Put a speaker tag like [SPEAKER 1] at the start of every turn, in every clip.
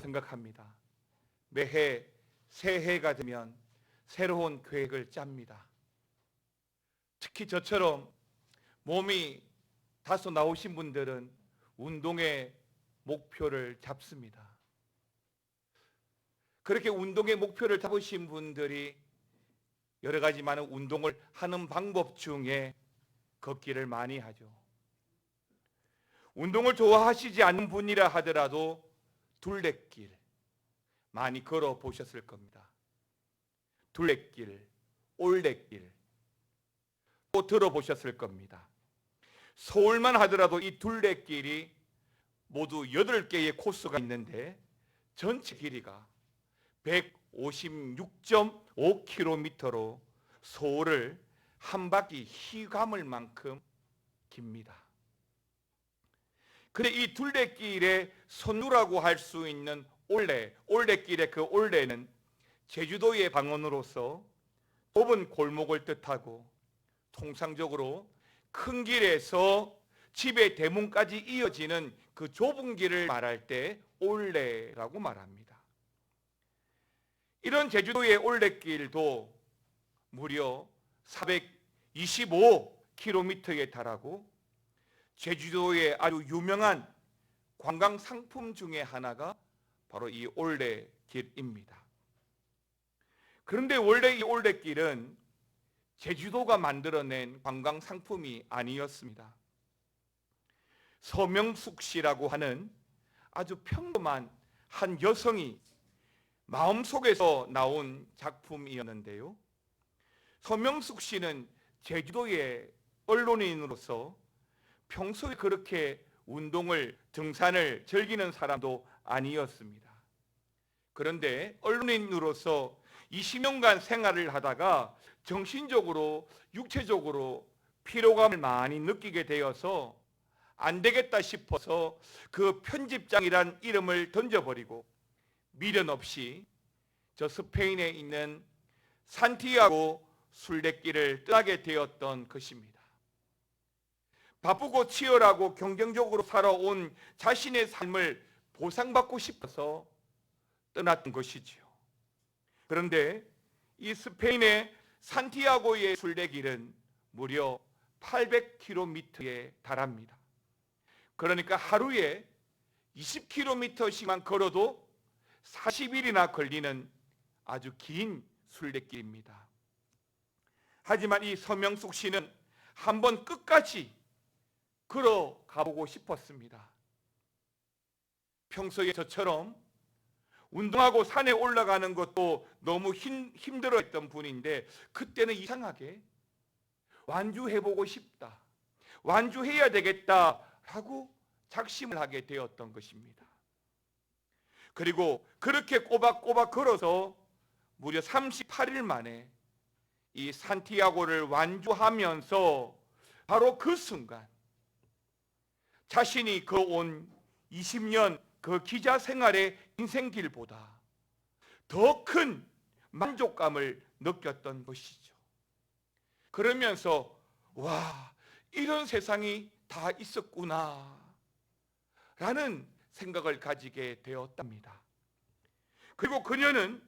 [SPEAKER 1] 생각합니다. 매해 새해가 되면 새로운 계획을 짭니다. 특히 저처럼 몸이 다소 나오신 분들은 운동의 목표를 잡습니다. 그렇게 운동의 목표를 잡으신 분들이 여러 가지 많은 운동을 하는 방법 중에 걷기를 많이 하죠. 운동을 좋아하시지 않는 분이라 하더라도 둘레길 많이 걸어 보셨을 겁니다. 둘레길, 올레길 또 들어보셨을 겁니다. 서울만 하더라도 이 둘레길이 모두 8개의 코스가 있는데 전체 길이가 156.5km로 서울을 한 바퀴 휘감을 만큼 깁니다. 근데 이 둘레길의 선두라고 할 수 있는 올레길의 그 올레는 제주도의 방언으로서 좁은 골목을 뜻하고 통상적으로 큰 길에서 집의 대문까지 이어지는 그 좁은 길을 말할 때 올레라고 말합니다. 이런 제주도의 올레길도 무려 425km에 달하고 제주도의 아주 유명한 관광 상품 중에 하나가 바로 이 올레길입니다. 그런데 원래 이 올레길은 제주도가 만들어낸 관광 상품이 아니었습니다. 서명숙 씨라고 하는 아주 평범한 한 여성이 마음속에서 나온 작품이었는데요. 서명숙 씨는 제주도의 언론인으로서 평소에 그렇게 운동을, 등산을 즐기는 사람도 아니었습니다. 그런데 언론인으로서 20년간 생활을 하다가 정신적으로, 육체적으로 피로감을 많이 느끼게 되어서 안 되겠다 싶어서 그 편집장이란 이름을 던져버리고 미련 없이 저 스페인에 있는 산티아고 순례길을 떠나게 되었던 것입니다. 바쁘고 치열하고 경쟁적으로 살아온 자신의 삶을 보상받고 싶어서 떠났던 것이지요. 그런데 이 스페인의 산티아고의 순례길은 무려 800km에 달합니다. 그러니까 하루에 20km씩만 걸어도 40일이나 걸리는 아주 긴 순례길입니다. 하지만 이 서명숙 씨는 한번 끝까지 걸어가보고 싶었습니다. 평소에 저처럼 운동하고 산에 올라가는 것도 너무 힘들어했던 분인데 그때는 이상하게 완주해보고 싶다, 완주해야 되겠다라고 작심을 하게 되었던 것입니다. 그리고 그렇게 꼬박꼬박 걸어서 무려 38일 만에 이 산티아고를 완주하면서 바로 그 순간 자신이 걸어온 20년 그 기자 생활의 인생길보다 더 큰 만족감을 느꼈던 것이죠. 그러면서 와, 이런 세상이 다 있었구나 라는 생각을 가지게 되었답니다. 그리고 그녀는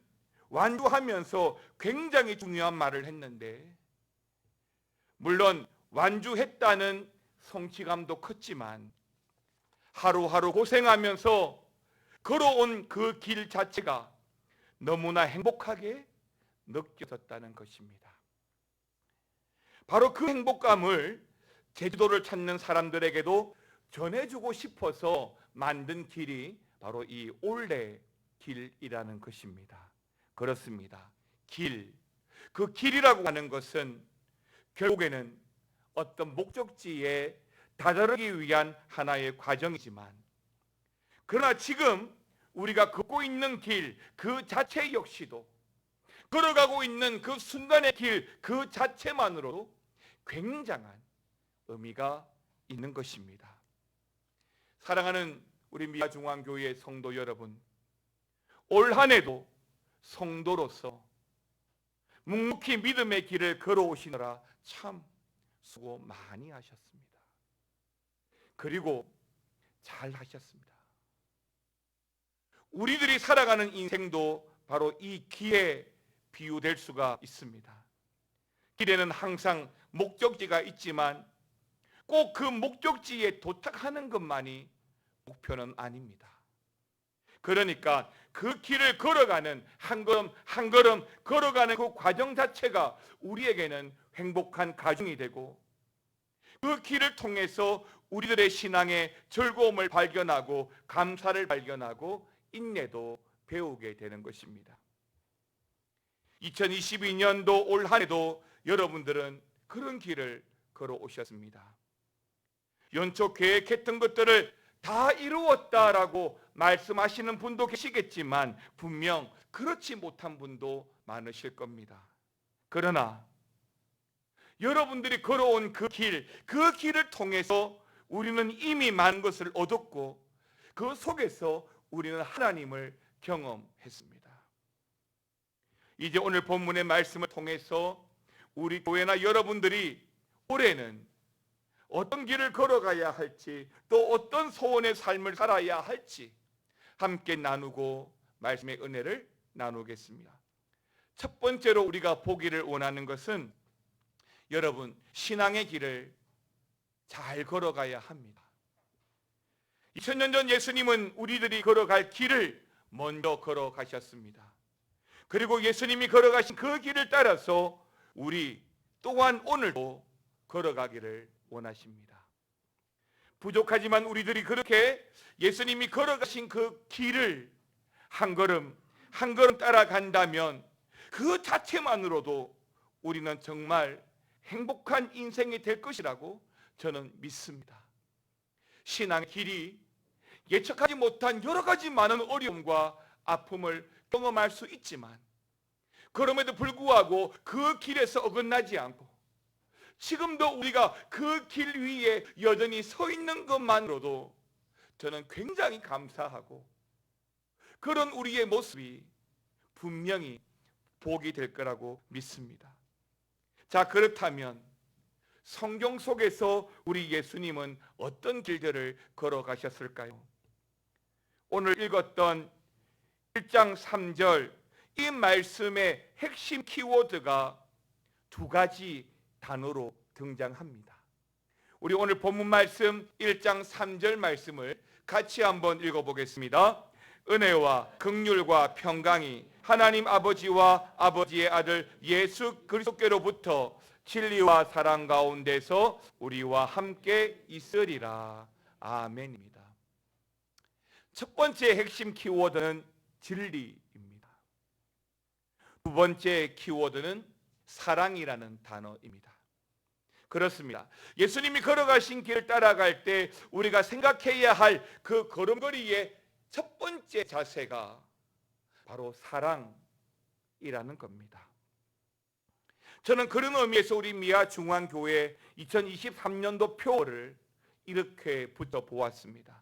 [SPEAKER 1] 완주하면서 굉장히 중요한 말을 했는데, 물론 완주했다는 성취감도 컸지만 하루하루 고생하면서 걸어온 그 길 자체가 너무나 행복하게 느껴졌다는 것입니다. 바로 그 행복감을 제주도를 찾는 사람들에게도 전해주고 싶어서 만든 길이 바로 이 올레길이라는 것입니다. 그렇습니다. 길, 그 길이라고 하는 것은 결국에는 어떤 목적지에 다다르기 위한 하나의 과정이지만, 그러나 지금 우리가 걷고 있는 길 그 자체 역시도, 걸어가고 있는 그 순간의 길 그 자체만으로도 굉장한 의미가 있는 것입니다. 사랑하는 우리 미아중앙교회 성도 여러분, 올 한 해도 성도로서 묵묵히 믿음의 길을 걸어오시느라 참 수고 많이 하셨습니다. 그리고 잘 하셨습니다. 우리들이 살아가는 인생도 바로 이 길에 비유될 수가 있습니다. 길에는 항상 목적지가 있지만 꼭 그 목적지에 도착하는 것만이 목표는 아닙니다. 그러니까 그 길을 걸어가는 한 걸음 한 걸음 걸어가는 그 과정 자체가 우리에게는 행복한 가중이 되고, 그 길을 통해서 우리들의 신앙의 즐거움을 발견하고 감사를 발견하고 인내도 배우게 되는 것입니다. 2022년도 올 한 해도 여러분들은 그런 길을 걸어오셨습니다. 연초 계획했던 것들을 다 이루었다라고 말씀하시는 분도 계시겠지만 분명 그렇지 못한 분도 많으실 겁니다. 그러나 여러분들이 걸어온 그 길을 통해서 우리는 이미 많은 것을 얻었고 그 속에서 우리는 하나님을 경험했습니다. 이제 오늘 본문의 말씀을 통해서 우리 교회나 여러분들이 올해는 어떤 길을 걸어가야 할지, 또 어떤 소원의 삶을 살아야 할지 함께 나누고 말씀의 은혜를 나누겠습니다. 첫 번째로 우리가 보기를 원하는 것은 여러분, 신앙의 길을 잘 걸어가야 합니다. 2000년 전 예수님은 우리들이 걸어갈 길을 먼저 걸어가셨습니다. 그리고 예수님이 걸어가신 그 길을 따라서 우리 또한 오늘도 걸어가기를 원하십니다. 부족하지만 우리들이 그렇게 예수님이 걸어가신 그 길을 한 걸음 한 걸음 따라간다면 그 자체만으로도 우리는 정말 행복한 인생이 될 것이라고 저는 믿습니다. 신앙의 길이 예측하지 못한 여러 가지 많은 어려움과 아픔을 경험할 수 있지만 그럼에도 불구하고 그 길에서 어긋나지 않고 지금도 우리가 그 길 위에 여전히 서 있는 것만으로도 저는 굉장히 감사하고 그런 우리의 모습이 분명히 복이 될 거라고 믿습니다. 자, 그렇다면 성경 속에서 우리 예수님은 어떤 길들을 걸어가셨을까요? 오늘 읽었던 1장 3절 이 말씀의 핵심 키워드가 두 가지 단어로 등장합니다. 우리 오늘 본문 말씀 1장 3절 말씀을 같이 한번 읽어보겠습니다. 은혜와 긍휼과 평강이 하나님 아버지와 아버지의 아들 예수 그리스도께로부터 진리와 사랑 가운데서 우리와 함께 있으리라. 아멘입니다. 첫 번째 핵심 키워드는 진리입니다. 두 번째 키워드는 사랑이라는 단어입니다. 그렇습니다. 예수님이 걸어가신 길을 따라갈 때 우리가 생각해야 할 그 걸음걸이의 첫 번째 자세가 바로 사랑이라는 겁니다. 저는 그런 의미에서 우리 미아 중앙교회 2023년도 표어를 이렇게 붙여보았습니다.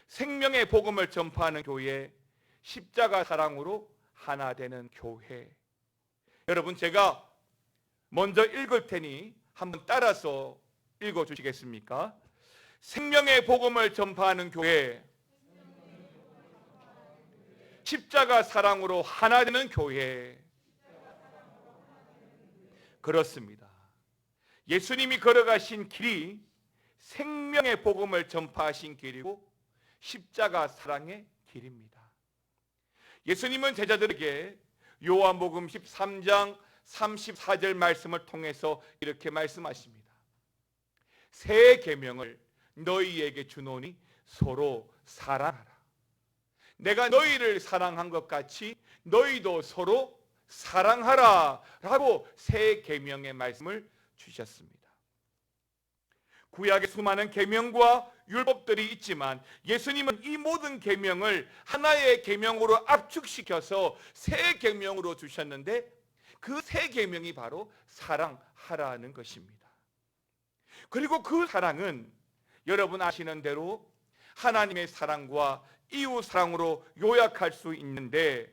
[SPEAKER 1] 생명의 복음을 전파하는 교회, 십자가 사랑으로 하나 되는 교회. 여러분, 제가 먼저 읽을 테니 한번 따라서 읽어주시겠습니까? 생명의 복음을 전파하는 교회, 십자가 사랑으로 하나 되는 교회. 그렇습니다. 예수님이 걸어가신 길이 생명의 복음을 전파하신 길이고 십자가 사랑의 길입니다. 예수님은 제자들에게 요한복음 13장 34절 말씀을 통해서 이렇게 말씀하십니다. 새 계명을 너희에게 주노니 서로 사랑하라. 내가 너희를 사랑한 것 같이 너희도 서로 사랑하라 라고 새 계명의 말씀을 주셨습니다. 구약의 수많은 계명과 율법들이 있지만 예수님은 이 모든 계명을 하나의 계명으로 압축시켜서 새 계명으로 주셨는데 그 새 계명이 바로 사랑하라는 것입니다. 그리고 그 사랑은 여러분 아시는 대로 하나님의 사랑과 이웃 사랑으로 요약할 수 있는데,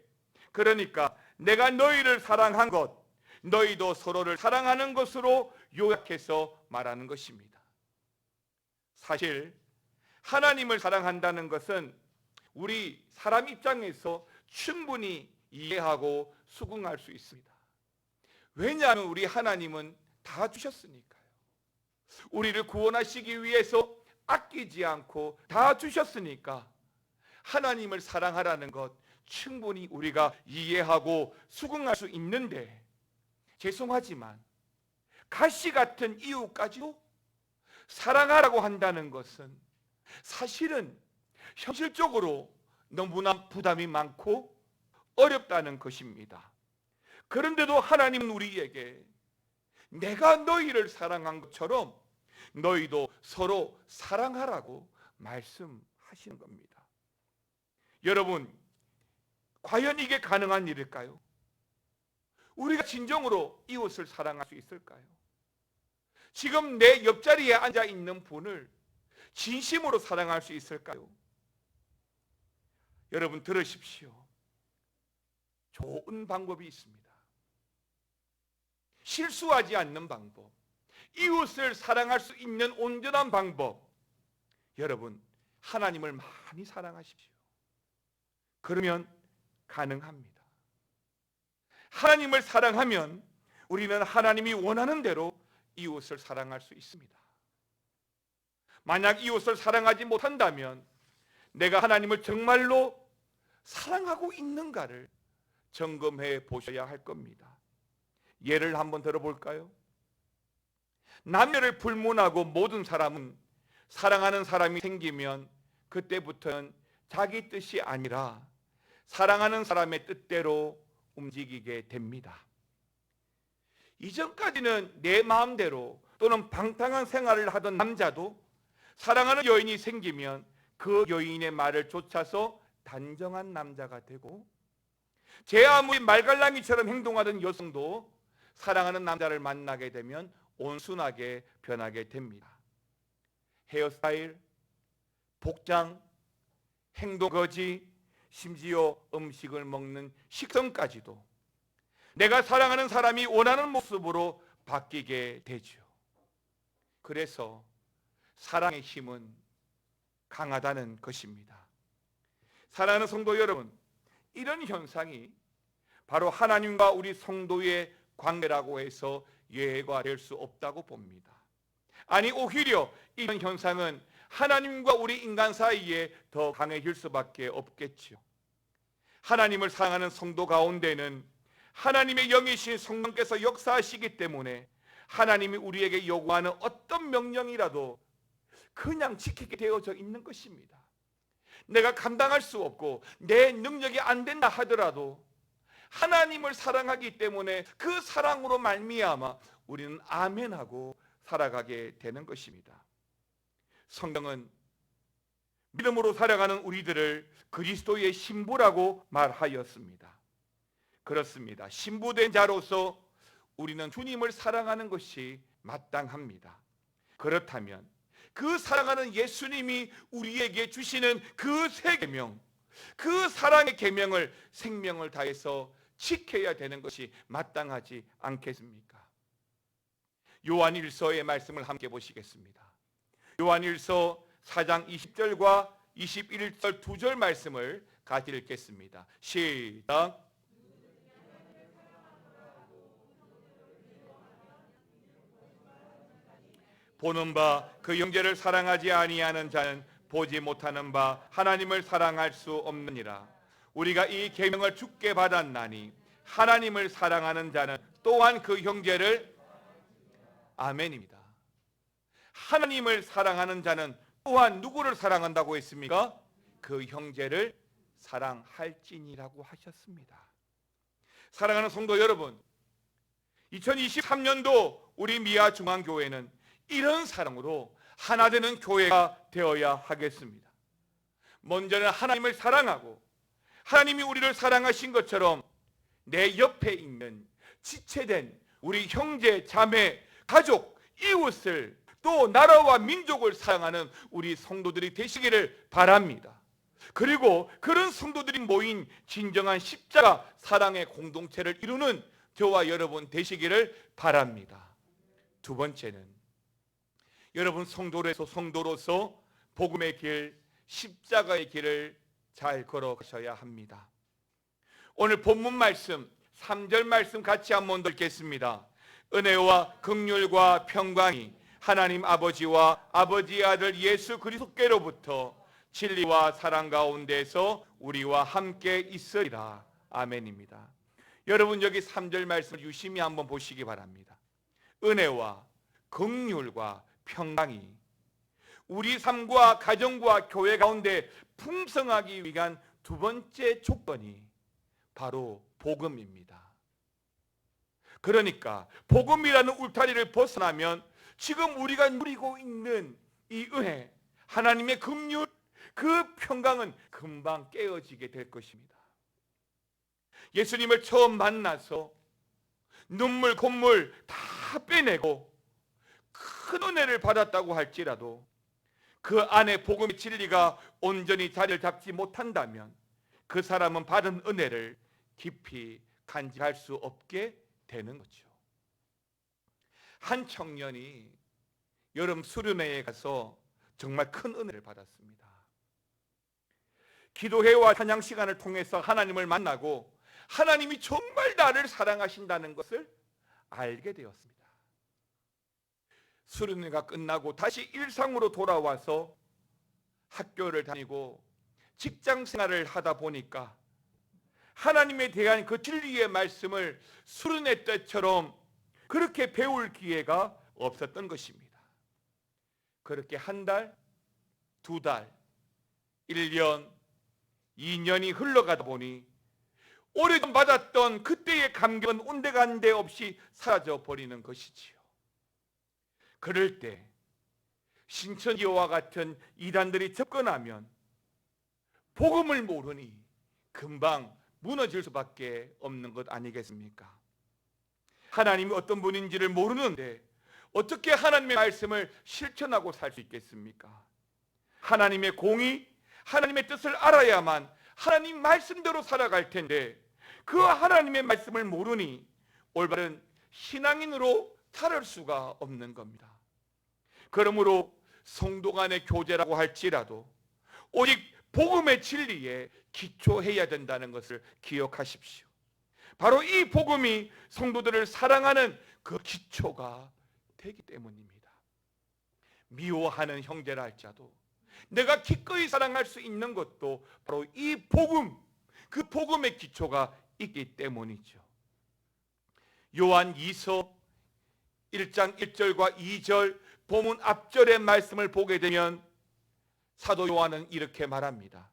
[SPEAKER 1] 그러니까 내가 너희를 사랑한 것, 너희도 서로를 사랑하는 것으로 요약해서 말하는 것입니다. 사실 하나님을 사랑한다는 것은 우리 사람 입장에서 충분히 이해하고 수긍할 수 있습니다. 왜냐하면 우리 하나님은 다 주셨으니까요. 우리를 구원하시기 위해서 아끼지 않고 다 주셨으니까 하나님을 사랑하라는 것 충분히 우리가 이해하고 수긍할 수 있는데, 죄송하지만 가시 같은 이웃까지도 사랑하라고 한다는 것은 사실은 현실적으로 너무나 부담이 많고 어렵다는 것입니다. 그런데도 하나님은 우리에게 내가 너희를 사랑한 것처럼 너희도 서로 사랑하라고 말씀하시는 겁니다. 여러분, 과연 이게 가능한 일일까요? 우리가 진정으로 이웃을 사랑할 수 있을까요? 지금 내 옆자리에 앉아 있는 분을 진심으로 사랑할 수 있을까요? 여러분 들으십시오. 좋은 방법이 있습니다. 실수하지 않는 방법, 이웃을 사랑할 수 있는 온전한 방법. 여러분, 하나님을 많이 사랑하십시오. 그러면 가능합니다. 하나님을 사랑하면 우리는 하나님이 원하는 대로 이웃을 사랑할 수 있습니다. 만약 이웃을 사랑하지 못한다면 내가 하나님을 정말로 사랑하고 있는가를 점검해 보셔야 할 겁니다. 예를 한번 들어볼까요? 남녀를 불문하고 모든 사람은 사랑하는 사람이 생기면 그때부터는 자기 뜻이 아니라 사랑하는 사람의 뜻대로 움직이게 됩니다. 이전까지는 내 마음대로 또는 방탕한 생활을 하던 남자도 사랑하는 여인이 생기면 그 여인의 말을 쫓아서 단정한 남자가 되고, 제 아무리 말갈량이처럼 행동하던 여성도 사랑하는 남자를 만나게 되면 온순하게 변하게 됩니다. 헤어스타일, 복장, 행동거지, 심지어 음식을 먹는 식성까지도 내가 사랑하는 사람이 원하는 모습으로 바뀌게 되죠. 그래서 사랑의 힘은 강하다는 것입니다. 사랑하는 성도 여러분, 이런 현상이 바로 하나님과 우리 성도의 관계라고 해서 예외가 될 수 없다고 봅니다. 아니, 오히려 이런 현상은 하나님과 우리 인간 사이에 더 강해질 수밖에 없겠죠. 하나님을 사랑하는 성도 가운데는 하나님의 영이신 성령께서 역사하시기 때문에 하나님이 우리에게 요구하는 어떤 명령이라도 그냥 지키게 되어져 있는 것입니다. 내가 감당할 수 없고 내 능력이 안 된다 하더라도 하나님을 사랑하기 때문에 그 사랑으로 말미암아 우리는 아멘하고 살아가게 되는 것입니다. 성경은 믿음으로 살아가는 우리들을 그리스도의 신부라고 말하였습니다. 그렇습니다. 신부된 자로서 우리는 주님을 사랑하는 것이 마땅합니다. 그렇다면 그 사랑하는 예수님이 우리에게 주시는 그 세 계명, 그 사랑의 계명을 생명을 다해서 지켜야 되는 것이 마땅하지 않겠습니까? 요한일서의 말씀을 함께 보시겠습니다. 요한일서 4장 20절과 21절 2절 말씀을 같이 읽겠습니다. 시작. 보는 바 그 형제를 사랑하지 아니하는 자는 보지 못하는 바 하나님을 사랑할 수 없느니라. 우리가 이 계명을 주께 받았나니 하나님을 사랑하는 자는 또한 그 형제를, 아멘입니다. 하나님을 사랑하는 자는 또한 누구를 사랑한다고 했습니까? 그 형제를 사랑할지니라고 하셨습니다. 사랑하는 성도 여러분, 2023년도 우리 미아 중앙교회는 이런 사랑으로 하나 되는 교회가 되어야 하겠습니다. 먼저는 하나님을 사랑하고 하나님이 우리를 사랑하신 것처럼 내 옆에 있는 지체된 우리 형제, 자매, 가족, 이웃을 또 나라와 민족을 사랑하는 우리 성도들이 되시기를 바랍니다. 그리고 그런 성도들이 모인 진정한 십자가 사랑의 공동체를 이루는 저와 여러분 되시기를 바랍니다. 두 번째는 여러분 성도로서 복음의 길, 십자가의 길을 잘 걸어가셔야 합니다. 오늘 본문 말씀 3절 말씀 같이 한번 더 읽겠습니다. 은혜와 긍휼과 평강이 하나님 아버지와 아버지의 아들 예수 그리스도께로부터 진리와 사랑 가운데서 우리와 함께 있으리라. 아멘입니다. 여러분 여기 3절 말씀을 유심히 한번 보시기 바랍니다. 은혜와 긍휼과 평강이 우리 삶과 가정과 교회 가운데 풍성하기 위한 두 번째 조건이 바로 복음입니다. 그러니까 복음이라는 울타리를 벗어나면 지금 우리가 누리고 있는 이 은혜, 하나님의 긍휼, 그 평강은 금방 깨어지게 될 것입니다. 예수님을 처음 만나서 눈물, 콧물 다 빼내고 큰 은혜를 받았다고 할지라도 그 안에 복음의 진리가 온전히 자리를 잡지 못한다면 그 사람은 받은 은혜를 깊이 간직할 수 없게 되는 거죠. 한 청년이 여름 수련회에 가서 정말 큰 은혜를 받았습니다. 기도회와 찬양 시간을 통해서 하나님을 만나고 하나님이 정말 나를 사랑하신다는 것을 알게 되었습니다. 수련회가 끝나고 다시 일상으로 돌아와서 학교를 다니고 직장 생활을 하다 보니까 하나님에 대한 그 진리의 말씀을 수련회 때처럼 그렇게 배울 기회가 없었던 것입니다. 그렇게 한 달, 두 달, 1년, 2년이 흘러가다 보니 오래전 받았던 그때의 감격은 온데간데 없이 사라져 버리는 것이지요. 그럴 때 신천지와 같은 이단들이 접근하면 복음을 모르니 금방 무너질 수밖에 없는 것 아니겠습니까? 하나님이 어떤 분인지를 모르는데 어떻게 하나님의 말씀을 실천하고 살 수 있겠습니까? 하나님의 공의, 하나님의 뜻을 알아야만 하나님 말씀대로 살아갈 텐데 그 하나님의 말씀을 모르니 올바른 신앙인으로 살을 수가 없는 겁니다. 그러므로 성도 간의 교제라고 할지라도 오직 복음의 진리에 기초해야 된다는 것을 기억하십시오. 바로 이 복음이 성도들을 사랑하는 그 기초가 되기 때문입니다. 미워하는 형제라 할지라도 내가 기꺼이 사랑할 수 있는 것도 바로 이 복음, 그 복음의 기초가 있기 때문이죠. 요한 2서 1장 1절과 2절 본문 앞절의 말씀을 보게 되면 사도 요한은 이렇게 말합니다.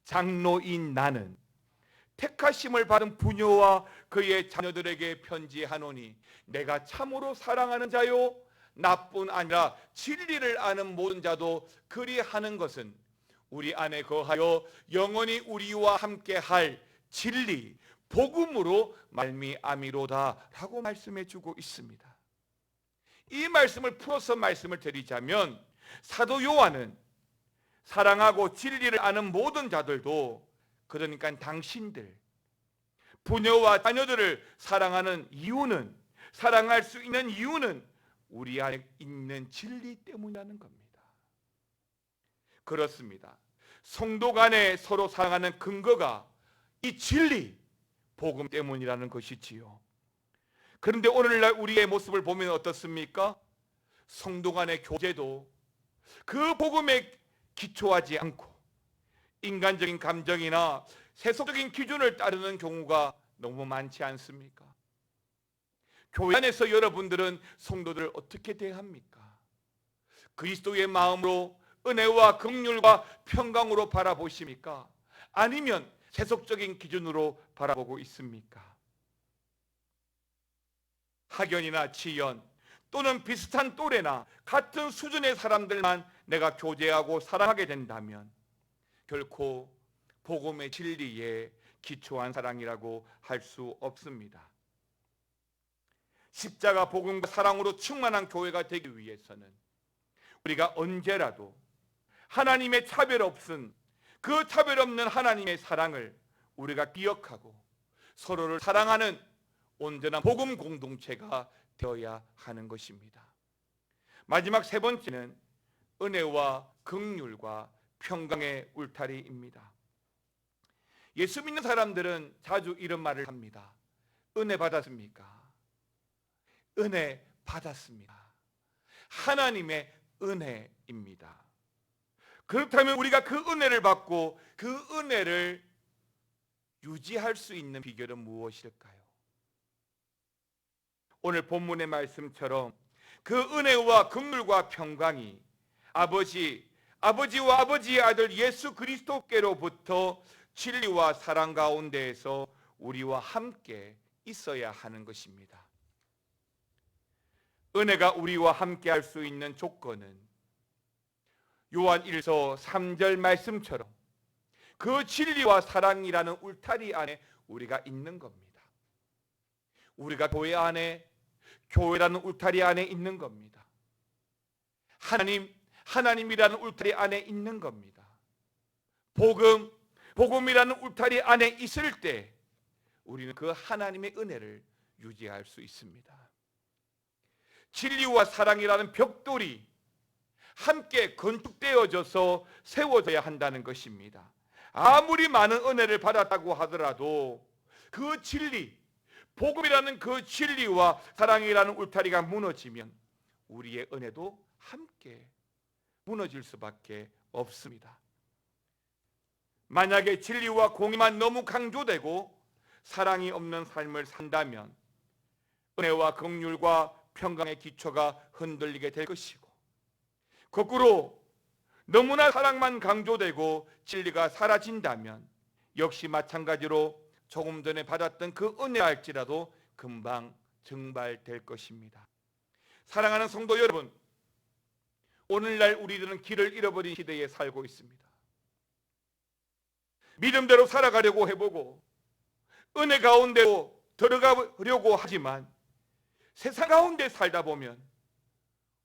[SPEAKER 1] 장로인 나는 택하심을 받은 부녀와 그의 자녀들에게 편지하노니 내가 참으로 사랑하는 자요 나뿐 아니라 진리를 아는 모든 자도 그리하는 것은 우리 안에 거하여 영원히 우리와 함께할 진리 복음으로 말미암이로다 라고 말씀해 주고 있습니다. 이 말씀을 풀어서 말씀을 드리자면 사도 요한은 사랑하고 진리를 아는 모든 자들도, 그러니까 당신들 부녀와 자녀들을 사랑하는 이유는, 사랑할 수 있는 이유는 우리 안에 있는 진리 때문이라는 겁니다. 그렇습니다. 성도 간에 서로 사랑하는 근거가 이 진리, 복음 때문이라는 것이지요. 그런데 오늘날 우리의 모습을 보면 어떻습니까? 성도 간의 교제도 그 복음에 기초하지 않고 인간적인 감정이나 세속적인 기준을 따르는 경우가 너무 많지 않습니까? 교회 안에서 여러분들은 성도들을 어떻게 대합니까? 그리스도의 마음으로 은혜와 긍휼과 평강으로 바라보십니까? 아니면 세속적인 기준으로 바라보고 있습니까? 학연이나 지연 또는 비슷한 또래나 같은 수준의 사람들만 내가 교제하고 사랑하게 된다면 결코 복음의 진리에 기초한 사랑이라고 할 수 없습니다. 십자가 복음과 사랑으로 충만한 교회가 되기 위해서는 우리가 언제라도 하나님의 차별 없은 그 차별 없는 하나님의 사랑을 우리가 기억하고 서로를 사랑하는 온전한 복음 공동체가 되어야 하는 것입니다. 마지막 세 번째는 은혜와 긍휼과 평강의 울타리입니다. 예수 믿는 사람들은 자주 이런 말을 합니다. 은혜 받았습니까? 은혜 받았습니다. 하나님의 은혜입니다. 그렇다면 우리가 그 은혜를 받고 그 은혜를 유지할 수 있는 비결은 무엇일까요? 오늘 본문의 말씀처럼 그 은혜와 긍휼과 평강이 아버지와 아버지의 아들 예수 그리스도께로부터 진리와 사랑 가운데에서 우리와 함께 있어야 하는 것입니다. 은혜가 우리와 함께 할 수 있는 조건은 요한 1서 3절 말씀처럼 그 진리와 사랑이라는 울타리 안에 우리가 있는 겁니다. 우리가 교회라는 울타리 안에 있는 겁니다. 하나님이라는 울타리 안에 있는 겁니다. 복음이라는 울타리 안에 있을 때 우리는 그 하나님의 은혜를 유지할 수 있습니다. 진리와 사랑이라는 벽돌이 함께 건축되어져서 세워져야 한다는 것입니다. 아무리 많은 은혜를 받았다고 하더라도 그 진리, 복음이라는 그 진리와 사랑이라는 울타리가 무너지면 우리의 은혜도 함께 무너질 수밖에 없습니다. 만약에 진리와 공의만 너무 강조되고 사랑이 없는 삶을 산다면 은혜와 긍휼과 평강의 기초가 흔들리게 될 것이고, 거꾸로 너무나 사랑만 강조되고 진리가 사라진다면 역시 마찬가지로 조금 전에 받았던 그 은혜랄지라도 금방 증발될 것입니다. 사랑하는 성도 여러분, 오늘날 우리들은 길을 잃어버린 시대에 살고 있습니다. 믿음대로 살아가려고 해보고 은혜 가운데로 들어가려고 하지만 세상 가운데 살다 보면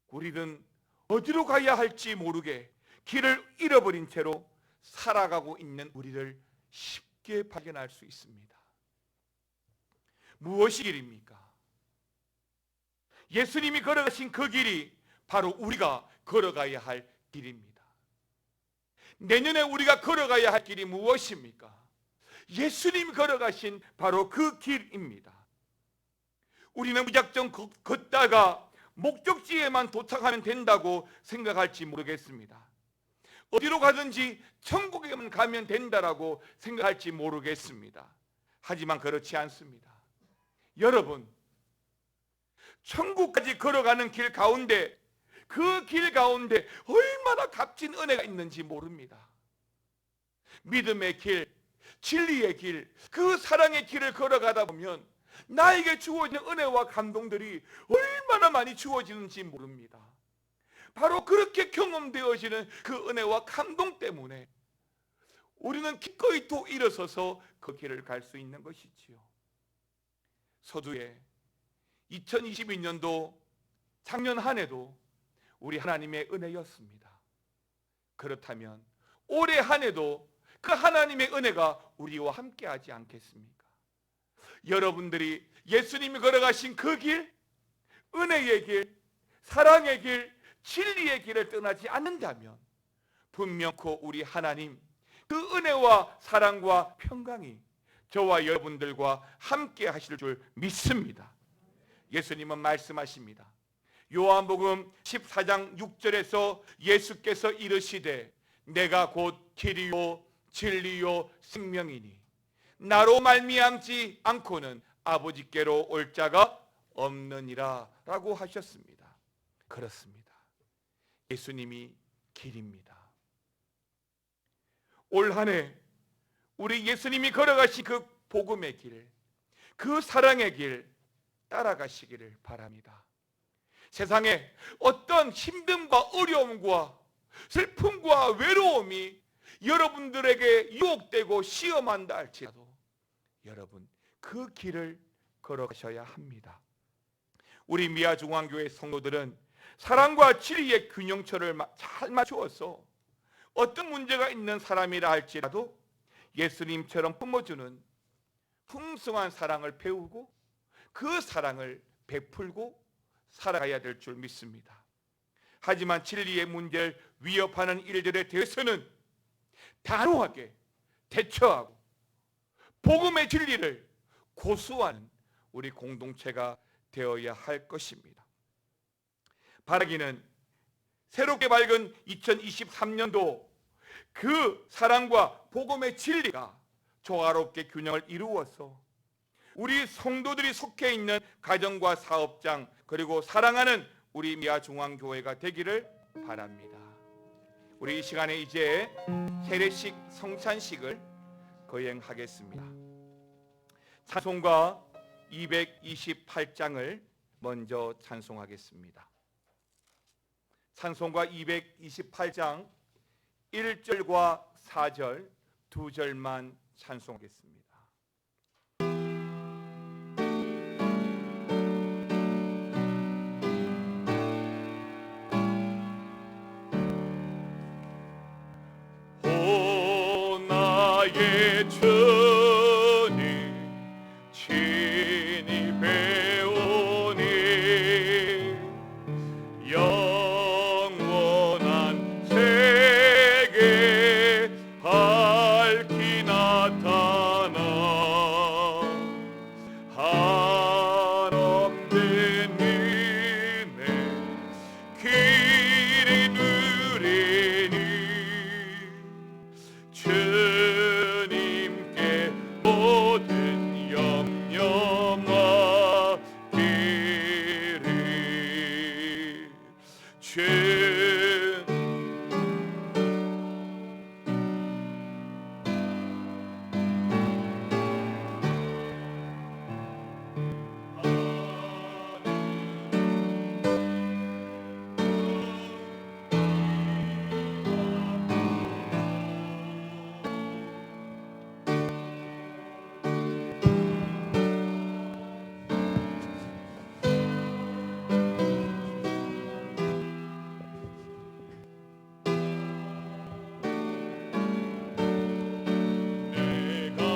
[SPEAKER 1] 우리는 어디로 가야 할지 모르게 길을 잃어버린 채로 살아가고 있는 우리를 쉽게 발견할 수 있습니다. 무엇이 길입니까? 예수님이 걸어가신 그 길이 바로 우리가 걸어가야 할 길입니다. 내년에 우리가 걸어가야 할 길이 무엇입니까? 예수님이 걸어가신 바로 그 길입니다. 우리는 무작정 걷다가 목적지에만 도착하면 된다고 생각할지 모르겠습니다. 어디로 가든지 천국에만 가면 된다라고 생각할지 모르겠습니다. 하지만 그렇지 않습니다. 여러분, 천국까지 걸어가는 길 가운데, 그 길 가운데 얼마나 값진 은혜가 있는지 모릅니다. 믿음의 길, 진리의 길, 그 사랑의 길을 걸어가다 보면 나에게 주어지는 은혜와 감동들이 얼마나 많이 주어지는지 모릅니다. 바로 그렇게 경험되어지는 그 은혜와 감동 때문에 우리는 기꺼이 또 일어서서 그 길을 갈 수 있는 것이지요. 서두에 2022년도 작년 한 해도 우리 하나님의 은혜였습니다. 그렇다면 올해 한 해도 그 하나님의 은혜가 우리와 함께 하지 않겠습니까? 여러분들이 예수님이 걸어가신 그 길, 은혜의 길, 사랑의 길, 진리의 길을 떠나지 않는다면 분명코 우리 하나님 그 은혜와 사랑과 평강이 저와 여러분들과 함께 하실 줄 믿습니다. 예수님은 말씀하십니다. 요한복음 14장 6절에서 예수께서 이르시되 내가 곧 길이요 진리요 생명이니 나로 말미암지 않고는 아버지께로 올 자가 없느니라 라고 하셨습니다. 그렇습니다. 예수님이 길입니다. 올 한 해 우리 예수님이 걸어가신 그 복음의 길, 그 사랑의 길 따라가시기를 바랍니다. 세상에 어떤 힘듦과 어려움과 슬픔과 외로움이 여러분들에게 유혹되고 시험한다 할지라도 여러분 그 길을 걸어가셔야 합니다. 우리 미아중앙교회 성도들은 사랑과 진리의 균형처를 잘 맞추어서 어떤 문제가 있는 사람이라 할지라도 예수님처럼 품어주는 풍성한 사랑을 배우고 그 사랑을 베풀고 살아가야 될 줄 믿습니다. 하지만 진리의 문제를 위협하는 일들에 대해서는 단호하게 대처하고 복음의 진리를 고수하는 우리 공동체가 되어야 할 것입니다. 바라기는 새롭게 밝은 2023년도 그 사랑과 복음의 진리가 조화롭게 균형을 이루어서 우리 성도들이 속해 있는 가정과 사업장 그리고 사랑하는 우리 미아중앙교회가 되기를 바랍니다. 우리 이 시간에 이제 세례식 성찬식을 거행하겠습니다. 찬송가 228장을 먼저 찬송하겠습니다. 찬송가 228장 1절과 4절 두 절만 찬송하겠습니다. 오 나의 주님 친히 배우니 영원한 세계 밝히 나타나 한없는 은혜 길이 누리니 주님께 모든 염려 맡기리 내가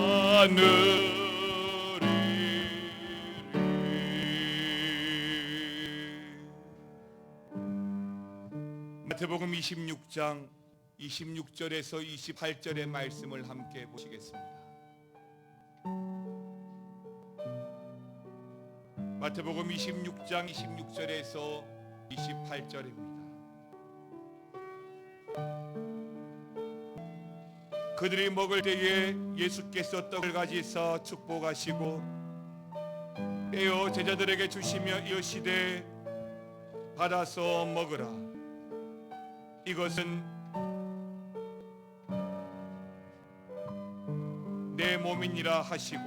[SPEAKER 1] 마태복음 26장 26절에서 28절의 말씀을 함께 보시겠습니다. 마태복음 26장 26절에서 28절입니다. 그들이 먹을 때에 예수께서 떡을 가지사 축복하시고 떼어 제자들에게 주시며 이르시되 받아서 먹으라. 이것은 내 몸이니라 하시고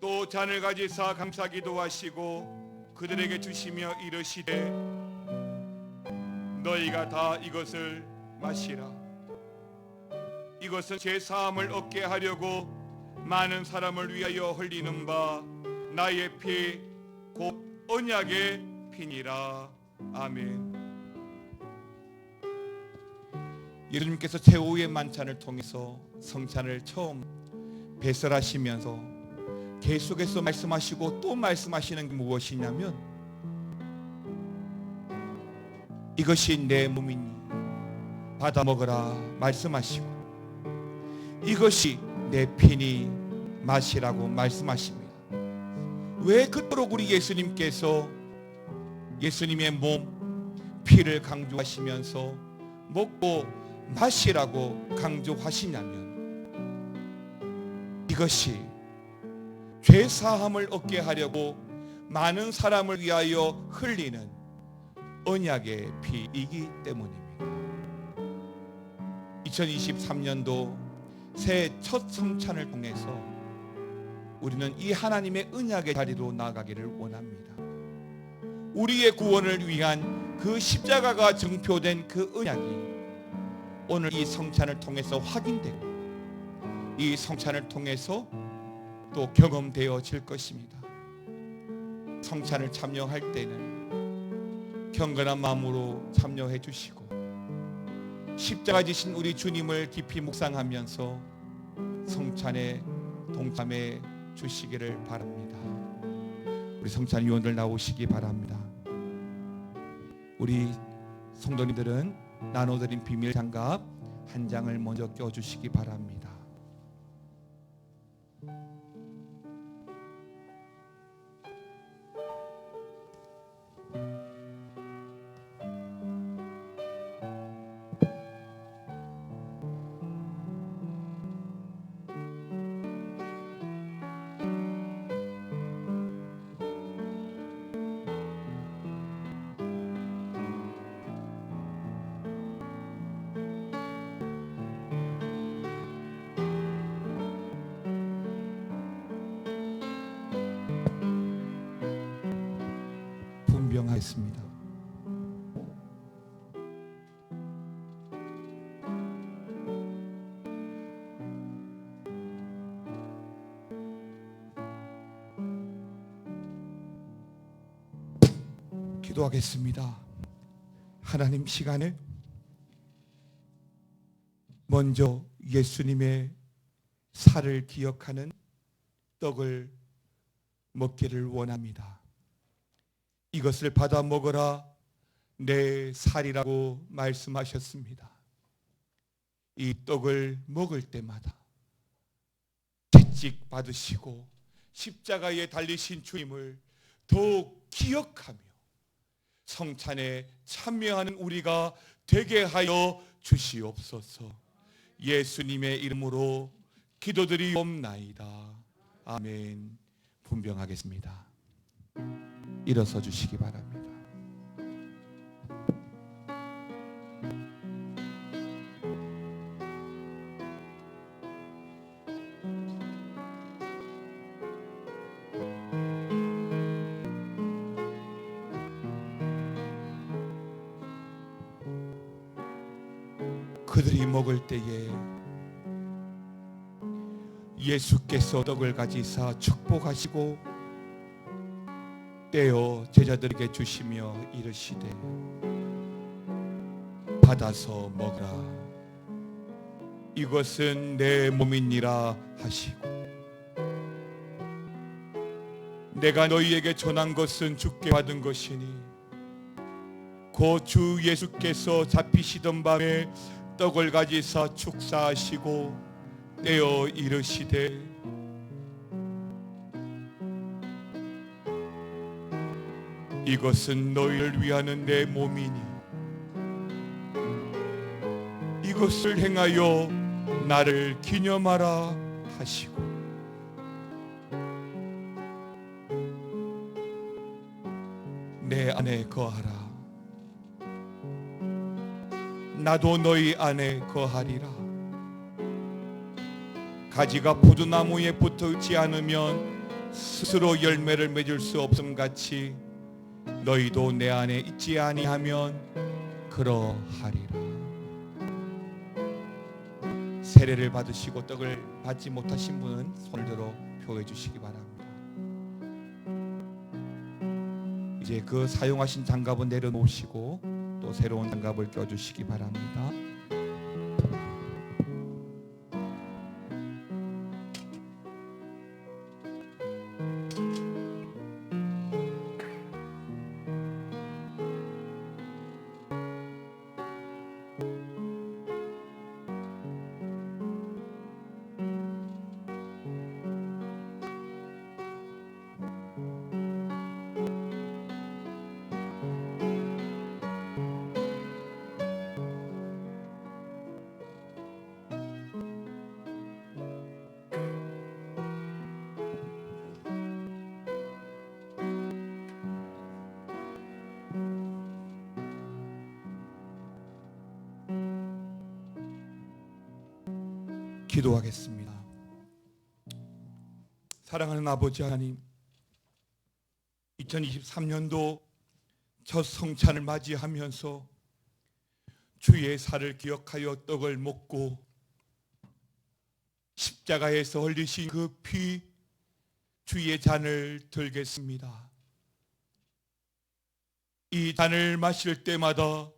[SPEAKER 1] 또 잔을 가지사 감사기도 하시고 그들에게 주시며 이르시되 너희가 다 이것을 마시라. 이것은 제 사함을 얻게 하려고 많은 사람을 위하여 흘리는 바 나의 피 곧 언약의 피니라. 아멘. 예수님께서 최후의 만찬을 통해서 성찬을 처음 배설하시면서 계속해서 말씀하시고 또 말씀하시는 게 무엇이냐면 이것이 내 몸이니 받아 먹으라 말씀하시고 이것이 내 피니 마시라고 말씀하십니다. 왜 그토록 우리 예수님께서 예수님의 몸, 피를 강조하시면서 먹고 마시라고 강조하시냐면 이것이 죄 사함을 얻게 하려고 많은 사람을 위하여 흘리는 언약의 피이기 때문입니다. 2023년도 새해 첫 성찬을 통해서 우리는 이 하나님의 언약의 자리로 나아가기를 원합니다. 우리의 구원을 위한 그 십자가가 증표된 그 언약이 오늘 이 성찬을 통해서 확인되고 이 성찬을 통해서 또 경험되어질 것입니다. 성찬을 참여할 때는 경건한 마음으로 참여해 주시고 십자가 지신 우리 주님을 깊이 묵상하면서 성찬에 동참해 주시기를 바랍니다. 우리 성찬위원들 나오시기 바랍니다. 우리 성도님들은 나눠드린 비밀 장갑 한 장을 먼저 껴주시기 바랍니다.
[SPEAKER 2] 분명하겠습니다. 기도하겠습니다. 하나님, 시간에 먼저 예수님의 살을 기억하는 떡을 먹기를 원합니다. 이것을 받아 먹어라, 내 살이라고 말씀하셨습니다. 이 떡을 먹을 때마다 채찍 받으시고 십자가에 달리신 주님을 더욱 기억하며 성찬에 참여하는 우리가 되게 하여 주시옵소서. 예수님의 이름으로 기도드리옵나이다. 아멘. 분병하겠습니다. 일어서 주시기 바랍니다. 그들이 먹을 때에 예수께서 떡을 가지사 축복하시고 떼어 제자들에게 주시며 이르시되 받아서 먹으라, 이것은 내 몸이니라 하시고, 내가 너희에게 전한 것은 주께 받은 것이니 곧 주 예수께서 잡히시던 밤에 떡을 가지사 축사하시고 떼어 이르시되 이것은 너희를 위하는 내 몸이니 이것을 행하여 나를 기념하라 하시고, 내 안에 거하라, 나도 너희 안에 거하리라. 가지가 포도나무에 붙어 있지 않으면 스스로 열매를 맺을 수 없음 같이 너희도 내 안에 있지 아니하면 그러하리라. 세례를 받으시고 떡을 받지 못하신 분은 손을 들어 표해 주시기 바랍니다. 이제 그 사용하신 장갑은 내려놓으시고 또 새로운 장갑을 껴주시기 바랍니다. 기도하겠습니다. 사랑하는 아버지 하나님, 2023년도 첫 성찬을 맞이하면서 주의 살을 기억하여 떡을 먹고 십자가에서 흘리신 그 피, 주의 잔을 들겠습니다. 이 잔을 마실 때마다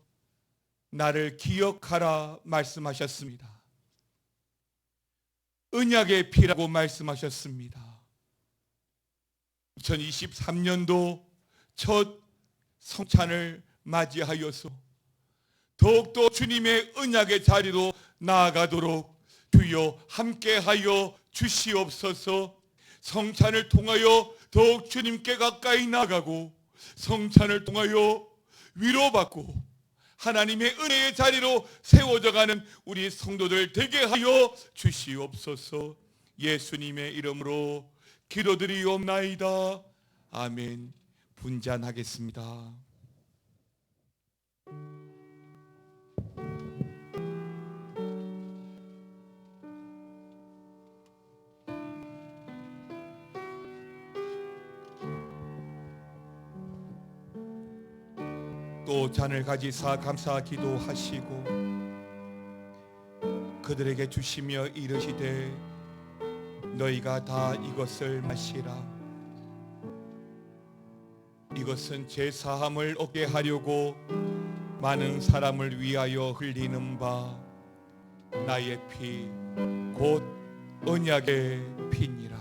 [SPEAKER 2] 나를 기억하라 말씀하셨습니다. 언약의 피라고 말씀하셨습니다. 2023년도 첫 성찬을 맞이하여서 더욱더 주님의 언약의 자리로 나아가도록 주여 함께하여 주시옵소서. 성찬을 통하여 더욱 주님께 가까이 나가고 성찬을 통하여 위로받고 하나님의 은혜의 자리로 세워져가는 우리 성도들 되게 하여 주시옵소서. 예수님의 이름으로 기도드리옵나이다. 아멘. 분잔하겠습니다. 또 잔을 가지사 감사 기도하시고 그들에게 주시며 이르시되 너희가 다 이것을 마시라. 이것은 제 사함을 얻게 하려고 많은 사람을 위하여 흘리는 바 나의 피 곧 언약의 피니라.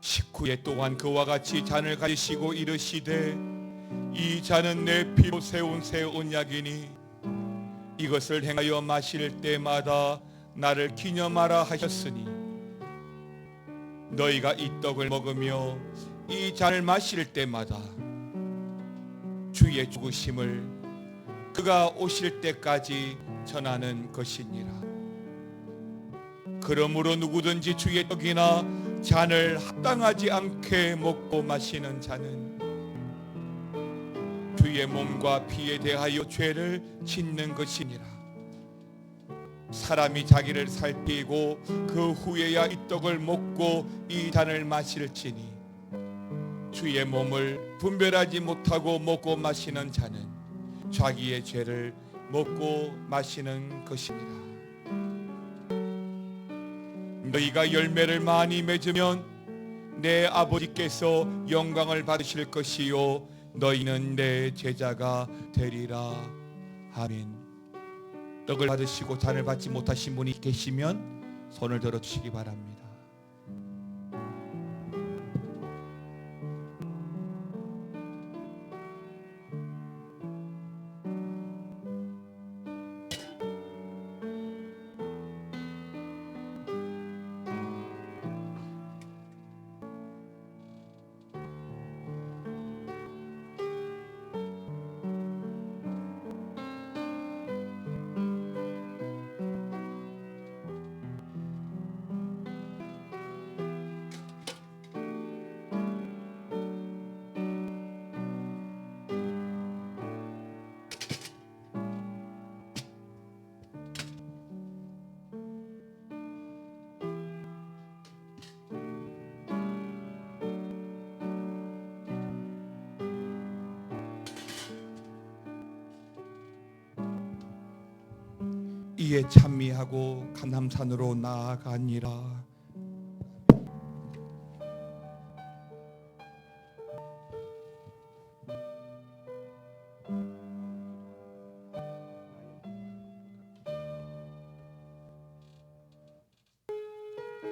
[SPEAKER 2] 식후에 또한 그와 같이 잔을 가지시고 이르시되 이 잔은 내 피로 세운 새 언약이니 이것을 행하여 마실 때마다 나를 기념하라 하셨으니 너희가 이 떡을 먹으며 이 잔을 마실 때마다 주의 죽으심을 그가 오실 때까지 전하는 것이니라. 그러므로 누구든지 주의 떡이나 잔을 합당하지 않게 먹고 마시는 자는 주의 몸과 피에 대하여 죄를 짓는 것이니라. 사람이 자기를 살피고 그 후에야 이 떡을 먹고 이 잔을 마실지니 주의 몸을 분별하지 못하고 먹고 마시는 자는 자기의 죄를 먹고 마시는 것이니라. 너희가 열매를 많이 맺으면 내 아버지께서 영광을 받으실 것이요 너희는 내 제자가 되리라. 아멘. 떡을 받으시고 잔을 받지 못하신 분이 계시면 손을 들어주시기 바랍니다. 이에 찬미하고 감람산으로 나아가니라.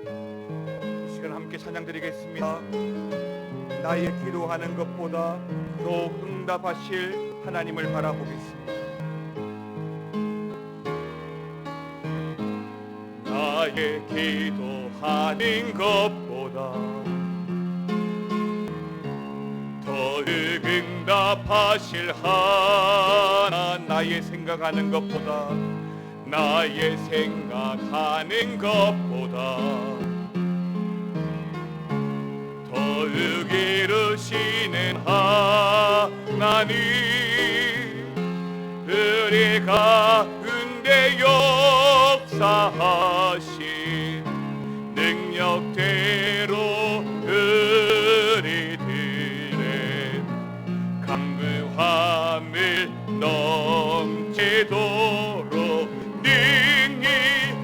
[SPEAKER 1] 이 시간 함께 찬양드리겠습니다. 나의 기도하는 것보다 더욱 응답하실 하나님을 바라보겠습니다. 나의 기도하는 것보다 더욱 응답하실 하나, 나의 생각하는 것보다 나의 생각하는 것보다 더욱 이루시는 하나님, 우리 가운데 역사하신 능력대로 우리들의 강구함을 넘치도록 능히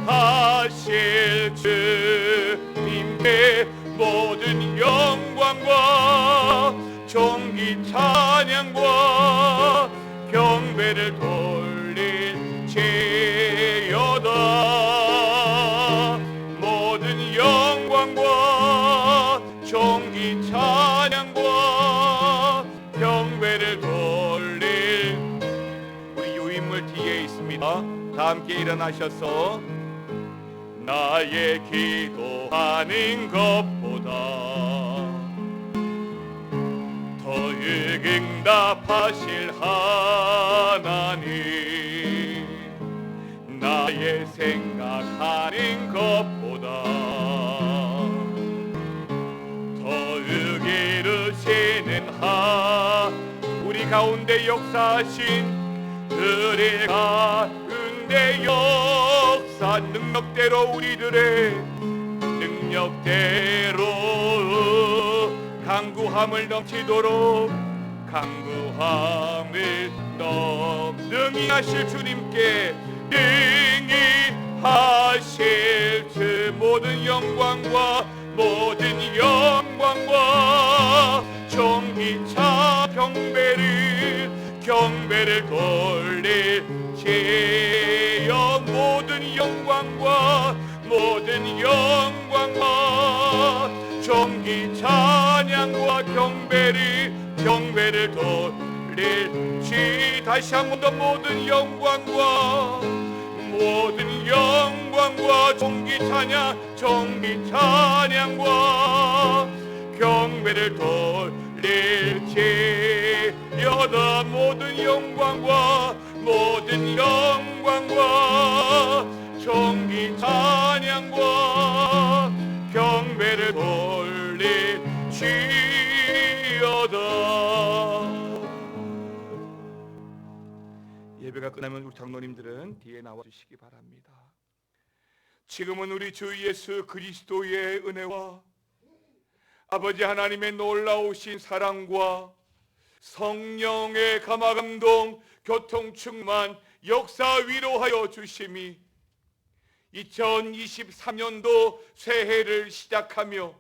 [SPEAKER 1] 하실 주님께 모든 영광과 존귀 찬양과 경배를 돌릴지어다. 모든 영광과 존귀 찬양과 경배를 돌릴, 우리 유인물 뒤에 있습니다. 다 함께 일어나셔서 나의 기도하는 것보다 더욱 응답하실 하나님, 나의 생각하는 것보다 더욱 이루시는 우리 가운데 역사하신 그의 가운데 역사 능력대로 우리들의 능력대로 강구함을 넘치도록 강구함을 능히 하실 주님께 능히 하실 그 모든 영광과 모든 영광과 존귀차 경배를 돌릴지어 모든 영광과 모든 영광과 존귀 찬양과 경배를 돌릴지 다시 한 번 더 모든 영광과 존귀 찬양과 경배를 돌릴지어다 모든 영광과 존귀 찬양과 경배를 돌릴지어다. 예배가 끝나면 우리 장로님들은 뒤에 나와 주시기 바랍니다. 지금은 우리 주 예수 그리스도의 은혜와 아버지 하나님의 놀라우신 사랑과 성령의 감화감동 교통충만 역사 위로하여 주심이 2023년도 새해를 시작하며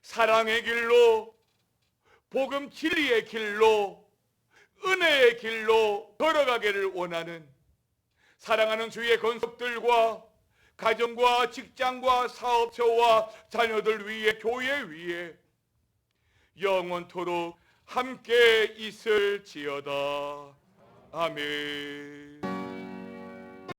[SPEAKER 1] 사랑의 길로 복음 진리의 길로 은혜의 길로 걸어가기를 원하는 사랑하는 주의 권속들과 가정과 직장과 사업처와 자녀들 위해 교회 위에 영원토록 함께 있을지어다. 아멘.